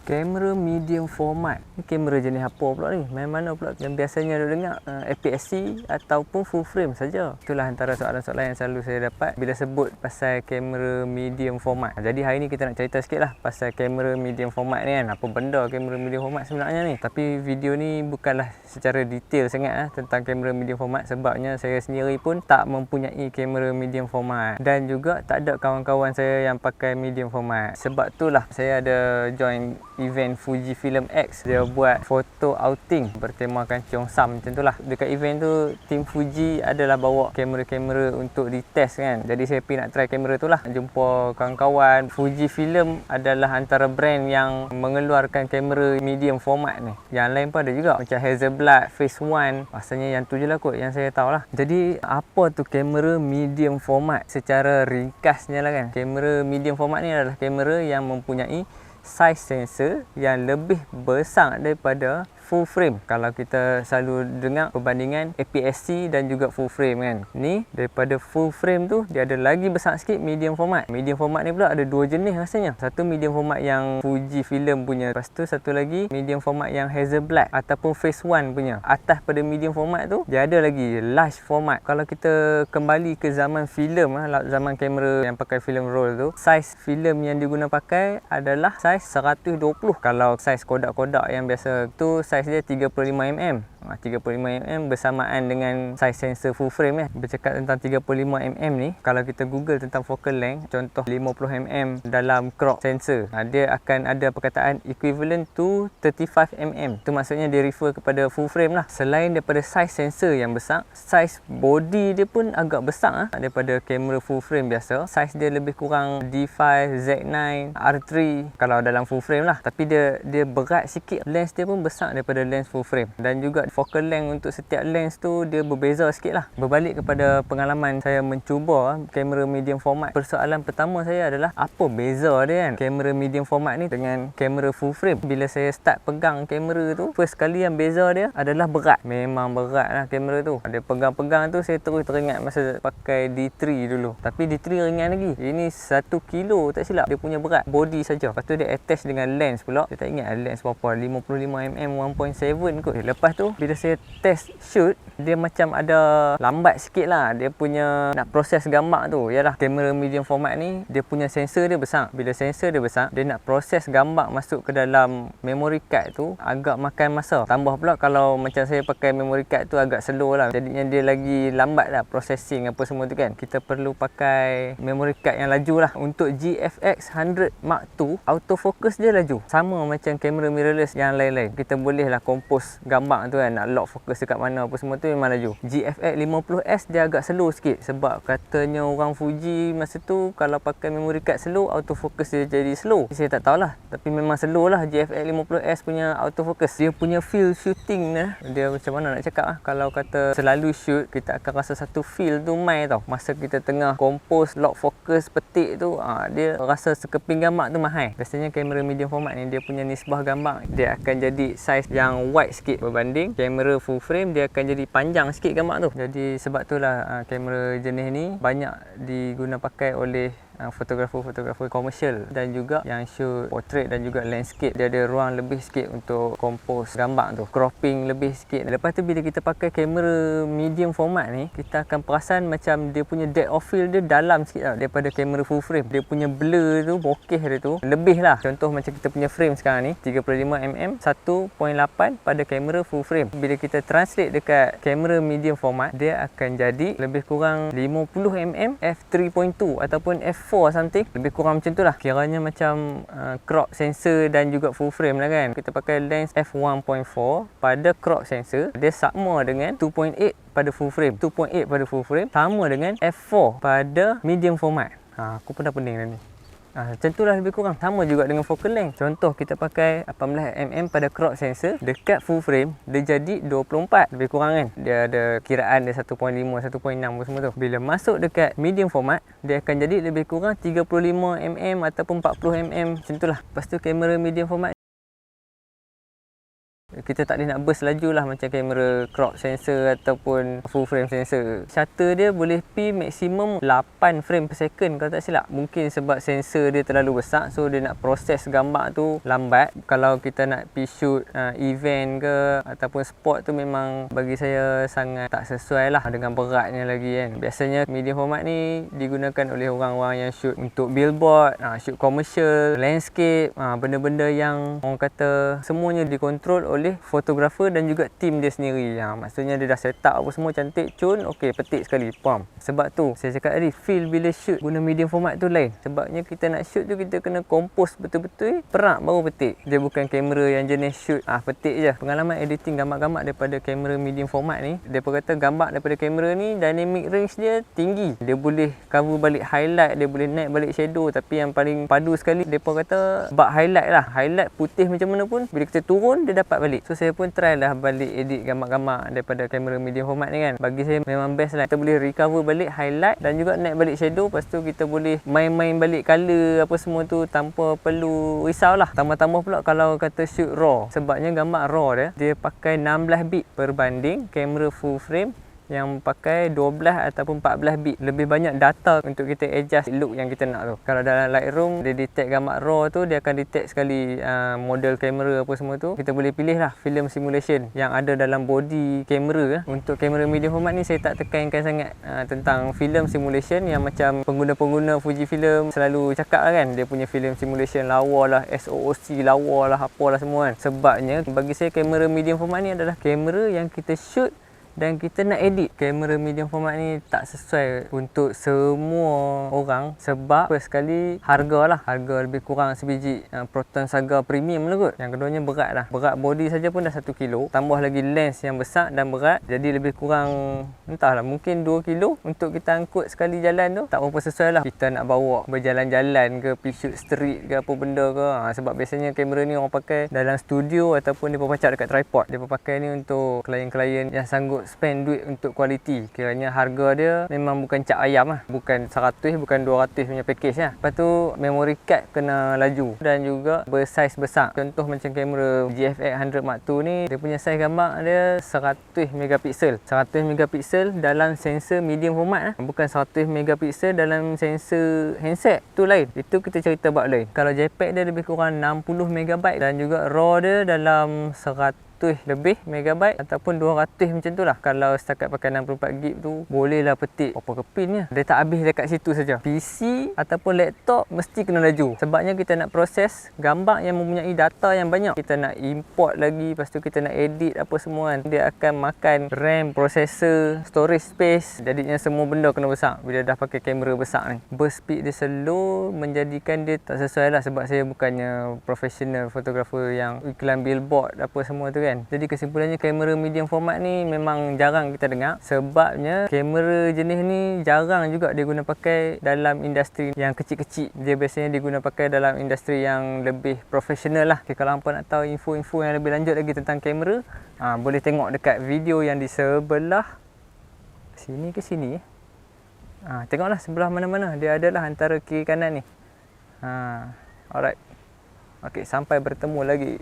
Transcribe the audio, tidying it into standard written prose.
Kamera medium format. Ni kamera jenis apa pula ni? Main mana pula yang biasanya ada dengar APS-C ataupun full frame saja. Itulah antara soalan-soalan yang selalu saya dapat bila sebut pasal kamera medium format. Jadi hari ni kita nak cerita sikit lah pasal kamera medium format ni kan. Apa benda kamera medium format sebenarnya ni? Tapi video ni bukanlah secara detail sangat tentang kamera medium format, sebabnya saya sendiri pun tak mempunyai kamera medium format dan juga tak ada kawan-kawan saya yang pakai medium format. Sebab itulah saya ada join event Fujifilm X. Dia buat foto outing bertemakan Cheongsam macam tu lah. Dekat event tu tim Fuji adalah bawa kamera-kamera untuk ditest kan. Jadi saya pergi nak try kamera tu lah. Jumpa kawan-kawan. Fujifilm adalah antara brand yang mengeluarkan kamera medium format ni. Yang lain pun ada juga macam Hasselblad, Phase One. Rasanya yang tu je lah kot yang saya tahu lah. Jadi apa tu kamera medium format? Secara ringkasnya lah kan, kamera medium format ni adalah kamera yang mempunyai saiz sensor yang lebih besar daripada full frame. Kalau kita selalu dengar perbandingan APS-C dan juga full frame kan. Ni daripada full frame tu dia ada lagi besar sikit medium format. Medium format ni pula ada dua jenis rasanya. Satu medium format yang Fujifilm punya. Lepas tu satu lagi medium format yang Hasselblad ataupun Phase One punya. Atas pada medium format tu dia ada lagi large format. Kalau kita kembali ke zaman filem, zaman kamera yang pakai film roll tu, saiz filem yang diguna pakai adalah saiz 120. Kalau saiz Kodak-Kodak yang biasa tu saiz dia 35mm. 35mm bersamaan dengan saiz sensor full frame ya. Bercakap tentang 35mm ni, kalau kita google tentang focal length, contoh 50mm dalam crop sensor, dia akan ada perkataan equivalent to 35mm. Tu maksudnya dia refer kepada full frame lah. Selain daripada saiz sensor yang besar, saiz body dia pun agak besar daripada kamera full frame biasa. Saiz dia lebih kurang D5, Z9, R3 kalau dalam full frame lah. Tapi dia berat sikit. Lens dia pun besar daripada lens full frame. Dan juga focal length untuk setiap lens tu dia berbeza sikit lah. Berbalik kepada pengalaman saya mencuba kamera medium format, persoalan pertama saya adalah apa beza dia kan kamera medium format ni dengan kamera full frame. Bila saya start pegang kamera tu, first kali yang beza dia adalah berat. Memang berat lah kamera tu. Dia pegang-pegang tu saya terus teringat masa pakai D3 dulu. Tapi D3 ringan lagi. Ini 1 kilo tak silap dia punya berat. Body saja. Lepas tu dia attach dengan lens pula. Saya tak ingat lens berapa, 55mm 1.7 kot. Lepas tu bila saya test shoot, dia macam ada lambat sikit lah dia punya nak proses gambar tu. Yalah, kamera medium format ni dia punya sensor dia besar. Bila sensor dia besar, dia nak proses gambar masuk ke dalam memory card tu agak makan masa. Tambah pula kalau macam saya pakai memory card tu agak slow lah, jadinya dia lagi lambat lah processing apa semua tu kan. Kita perlu pakai memory card yang laju lah. Untuk GFX 100 Mark II, autofocus dia laju sama macam kamera mirrorless yang lain-lain. Kita boleh lah compose gambar tu kan, nak lock fokus dekat mana apa semua tu memang laju. GFX 50S dia agak slow sikit sebab katanya orang Fuji masa tu kalau pakai memory card slow, autofocus dia jadi slow. Saya tak tahulah, tapi memang slow lah GFX 50S punya autofocus. Dia punya feel shooting dia macam mana nak cakap kalau kata selalu shoot, kita akan rasa satu feel tu mai tau. Masa kita tengah compose, lock fokus, petik tu, dia rasa sekeping gambar tu mahal. Biasanya kamera medium format ni dia punya nisbah gambar dia akan jadi saiz yang wide sikit berbanding kamera full frame, dia akan jadi panjang sikit gambar tu. Jadi sebab itulah kamera jenis ni banyak diguna pakai oleh fotografer-fotografer komersial dan juga yang shoot portrait dan juga landscape. Dia ada ruang lebih sikit untuk compose gambar tu, cropping lebih sikit. Lepas tu bila kita pakai kamera medium format ni, kita akan perasan macam dia punya depth of field dia dalam sikit tau daripada kamera full frame. Dia punya blur tu, bokeh dia tu lebih lah. Contoh macam kita punya frame sekarang ni 35mm 1.8 pada kamera full frame. Bila kita translate dekat kamera medium format, dia akan jadi lebih kurang 50mm f3.2 ataupun f4 something, lebih kurang macam tu lah. Kiranya macam crop sensor dan juga full frame lah kan. Kita pakai lens f1.4 pada crop sensor, dia sama dengan 2.8 pada full frame. 2.8 pada full frame sama dengan f4 pada medium format. Aku pun dah pening dah ni. Macam tu lah lebih kurang. Sama juga dengan focal length. Contoh kita pakai 18mm pada crop sensor, dekat full frame dia jadi 24 lebih kurang kan. Dia ada kiraan dia 1.5, 1.6 semua tu. Bila masuk dekat medium format, dia akan jadi lebih kurang 35mm ataupun 40mm macam tu lah. Lepas tu kamera medium format Kita tak boleh nak burst laju lah macam kamera crop sensor ataupun full frame sensor. Shutter dia boleh pi maksimum 8 frame per second kalau tak silap. Mungkin sebab sensor dia terlalu besar, so dia nak proses gambar tu lambat. Kalau kita nak pi shoot event ke ataupun sport tu, memang bagi saya sangat tak sesuai lah dengan beratnya lagi kan. Biasanya medium format ni digunakan oleh orang-orang yang shoot untuk billboard, shoot commercial, landscape, benda-benda yang orang kata semuanya dikontrol oleh fotografer dan juga tim dia sendiri. Maksudnya dia dah set up apa semua cantik, cun, okey, petik sekali, pam. Sebab tu saya cakap tadi, feel bila shoot guna medium format tu lain. Sebabnya kita nak shoot tu kita kena compose betul-betul, perak baru petik. Dia bukan kamera yang jenis shoot petik je. Pengalaman editing gambar-gambar daripada kamera medium format ni, depa kata gambar daripada kamera ni dynamic range dia tinggi. Dia boleh cover balik highlight, dia boleh naik balik shadow, tapi yang paling padu sekali depa kata bab highlight lah. Highlight putih macam mana pun bila kita turun dia dapat balik. So saya pun try lah balik edit gambar-gambar daripada kamera medium format ni kan. Bagi saya memang best lah. Kita boleh recover balik highlight dan juga naik balik shadow. Lepas tu kita boleh main-main balik color apa semua tu tanpa perlu risau lah. Tambah-tambah pula kalau kata shoot raw. Sebabnya gambar raw dia pakai 16 bit berbanding kamera full frame yang pakai 12 ataupun 14 bit. Lebih banyak data untuk kita adjust look yang kita nak tu. Kalau dalam Lightroom dia detect gambar raw tu, dia akan detect sekali model kamera apa semua tu. Kita boleh pilih lah film simulation yang ada dalam body kamera. Untuk kamera medium format ni saya tak tekankan sangat tentang film simulation yang macam pengguna-pengguna Fujifilm selalu cakap lah kan. Dia punya film simulation lawa lah, SOOC lawa lah, apalah semua kan. Sebabnya bagi saya kamera medium format ni adalah kamera yang kita shoot dan kita nak edit. Kamera medium format ni tak sesuai untuk semua orang. Sebab first sekali harga lah. Harga lebih kurang sebiji Proton Saga Premium lah kot. Yang keduanya berat lah. Berat body saja pun dah 1 kilo. Tambah lagi lens yang besar dan berat. Jadi lebih kurang entahlah, mungkin 2 kilo untuk kita angkut sekali jalan tu. Tak berapa sesuai lah. Kita nak bawa berjalan-jalan ke, pergi shoot street ke apa benda ke. Sebab biasanya kamera ni orang pakai dalam studio ataupun dia pacak dekat tripod. Dia pakai ni untuk klien-klien yang sanggup spend duit untuk kualiti. Kiranya harga dia memang bukan cak ayam lah. Bukan 100, bukan 200 punya package lah. Lepas tu memory card kena laju dan juga bersaiz besar. Contoh macam kamera GFX 100 Mark II ni, dia punya saiz gambar dia 100 megapiksel. 100 megapiksel dalam sensor medium format lah. Bukan 100 megapiksel dalam sensor handset. Tu lain. Itu kita cerita bab lain. Kalau JPEG dia lebih kurang 60 megabyte dan juga RAW dia dalam 100 lebih megabyte ataupun 200 macam tu lah. Kalau setakat pakai 64 GB tu bolehlah petik berapa kepinnya. Dia tak habis dekat situ saja. PC ataupun laptop mesti kena laju. Sebabnya kita nak proses gambar yang mempunyai data yang banyak. Kita nak import lagi, lepas tu kita nak edit apa semua kan. Dia akan makan RAM, processor, storage space. Jadinya semua benda kena besar bila dah pakai kamera besar ni. Burst speed dia slow menjadikan dia tak sesuai lah. Sebab saya bukannya professional fotografer yang iklan billboard apa semua tu kan. Jadi kesimpulannya kamera medium format ni memang jarang kita dengar. Sebabnya kamera jenis ni jarang juga dia guna pakai dalam industri yang kecil-kecil. Dia biasanya diguna pakai dalam industri yang lebih profesional lah. Okay, kalau hampa nak tahu info-info yang lebih lanjut lagi tentang kamera, boleh tengok dekat video yang di sebelah sini ke sini. Tengoklah sebelah mana-mana. Dia adalah antara kiri kanan ni. Alright. Okay, sampai bertemu lagi.